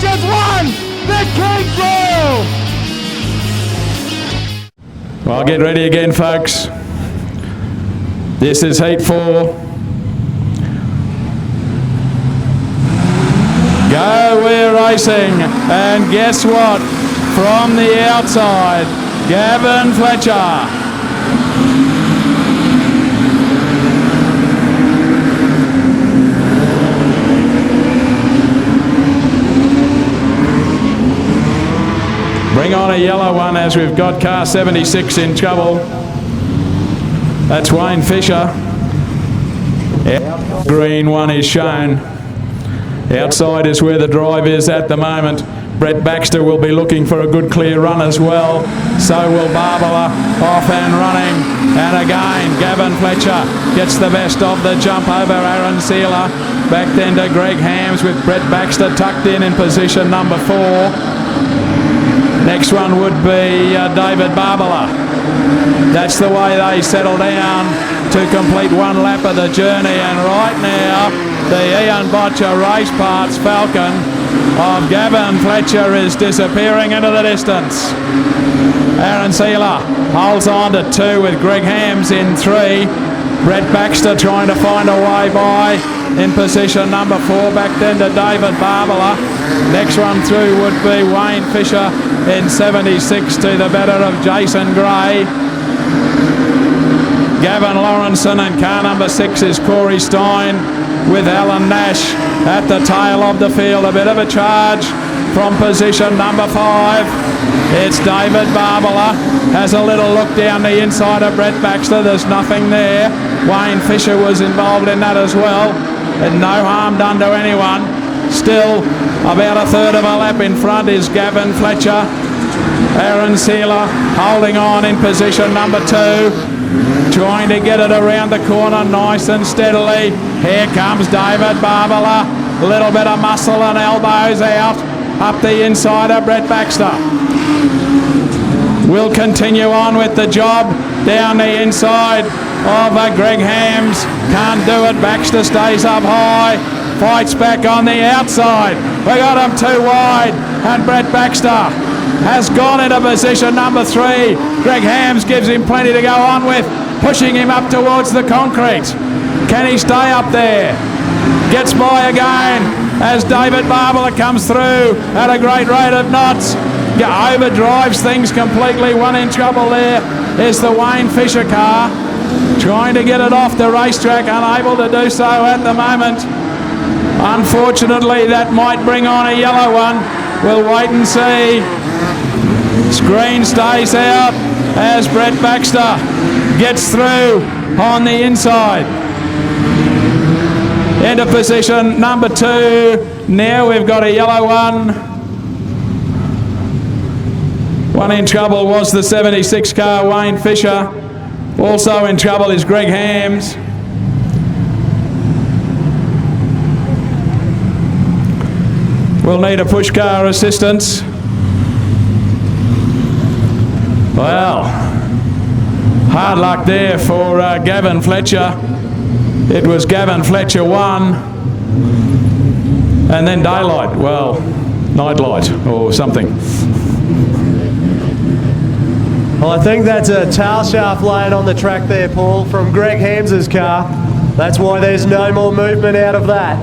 just won the King Royal. Well, get ready again, folks. This is Heat 4. Go, we're racing. And guess what? From the outside, Gavin Fletcher. Bring on a yellow one as we've got car 76 in trouble. That's Wayne Fisher. Green one is shown. Outside is where the drive is at the moment. Brett Baxter will be looking for a good clear run as well. So will Barbara, off and running. And again, Gavin Fletcher gets the best of the jump over Aaron Seeler. Back then to Greg Hams with Brett Baxter tucked in position number 4. Next one would be David Barbara. That's the way they settle down to complete one lap of the journey. And right now, the Ian Boettcher Race Parts Falcon of Gavin Fletcher is disappearing into the distance. Aaron Seeler holds on to 2 with Greg Hams in 3. Brett Baxter trying to find a way by in position number 4. Back then to David Barbara. Next one through would be Wayne Fisher in 76 to the better of Jason Gray. Gavin Lawrenson and car number 6 is Corey Stein with Alan Nash at the tail of the field. A bit of a charge from position number 5. It's David Barbara. Has a little look down the inside of Brett Baxter. There's nothing there. Wayne Fisher was involved in that as well. And no harm done to anyone. Still, about a third of a lap in front is Gavin Fletcher. Aaron Seeler holding on in position number 2. Trying to get it around the corner nice and steadily. Here comes David Barbara. A little bit of muscle and elbows out. Up the inside of Brett Baxter. We'll continue on with the job down the inside of Greg Hams. Can't do it. Baxter stays up high. Fights back on the outside. We got him too wide. And Brett Baxter has gone into position number 3. Greg Hams gives him plenty to go on with. Pushing him up towards the concrete. Can he stay up there? Gets by again as David Barbara comes through at a great rate of knots. Overdrives things completely. One in trouble there is the Wayne Fisher car. Trying to get it off the racetrack, unable to do so at the moment. Unfortunately, that might bring on a yellow one. We'll wait and see. Screen stays out as Brett Baxter gets through on the inside. Into position number 2. Now we've got a yellow one. One in trouble was the 76 car, Wayne Fisher. Also in trouble is Greg Hams. We'll need a push car assistance. Well, hard luck there for Gavin Fletcher. It was Gavin Fletcher 1, and then daylight, well, nightlight or something. Well, I think that's a tail shaft laying on the track there, Paul, from Greg Hams's car. That's why there's no more movement out of that.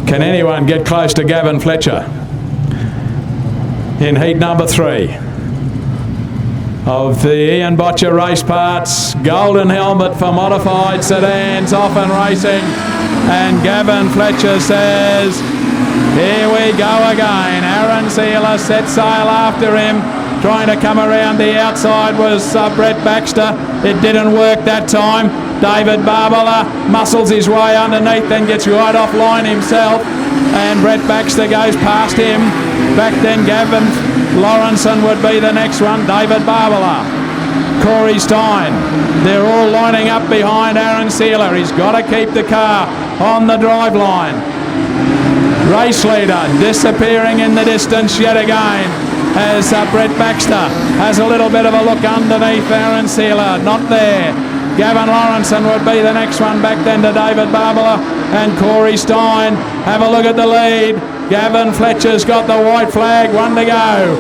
Can anyone get close to Gavin Fletcher in heat number 3 of the Ian Boettcher Race Parts Golden Helmet for Modified Sedans, off and racing? And Gavin Fletcher says, here we go again. Aaron Seeler set sail after him. Trying to come around the outside was Brett Baxter. It didn't work that time. David Barbara muscles his way underneath, then gets right offline himself. And Brett Baxter goes past him. Back then Gavin Lawrenson would be the next one. David Barbara. Corey Stein. They're all lining up behind Aaron Seeler. He's got to keep the car on the drive line. Race leader disappearing in the distance yet again as Brett Baxter has a little bit of a look underneath Aaron Seeler. Not there. Gavin Lawrenson would be the next one back then to David Barbara and Corey Stein. Have a look at the lead. Gavin Fletcher's got the white flag, 1 to go.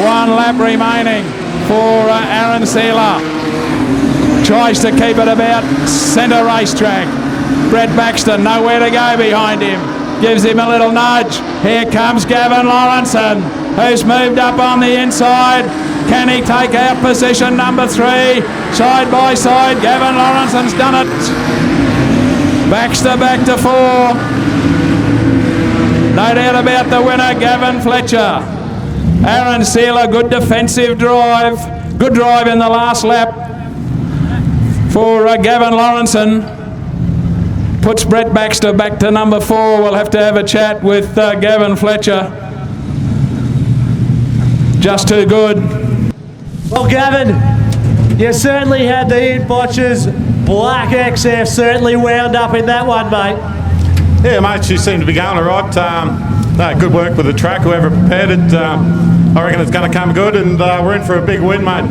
1 lap remaining for Aaron Sealer. Tries to keep it about centre racetrack. Brett Baxter nowhere to go behind him. Gives him a little nudge. Here comes Gavin Lawrenson, who's moved up on the inside. Can he take out position number 3? Side by side, Gavin Lawrenson's done it. Baxter back to 4. No doubt about the winner, Gavin Fletcher. Aaron Sealer, good defensive drive. Good drive in the last lap for Gavin Lawrenson. Puts Brett Baxter back to number 4. We'll have to have a chat with Gavin Fletcher. Just too good. Well, Gavin, you certainly had the Ian Boettcher's black XF certainly wound up in that one, mate. Yeah, mate, she seemed to be going all right. Good work with the track, whoever prepared it. I reckon it's going to come good, and we're in for a big win, mate.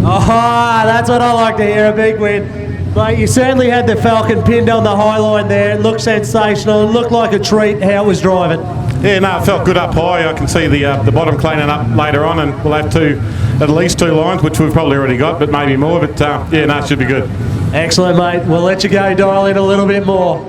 Oh, that's what I like to hear, a big win. Mate, you certainly had the Falcon pinned on the high line there. It looked sensational. It looked like a treat how it was driving. Yeah, no, it felt good up high. I can see the bottom cleaning up later on, and we'll have at least 2 lines, which we've probably already got, but maybe more. But yeah, no, it should be good. Excellent, mate. We'll let you go dial in a little bit more.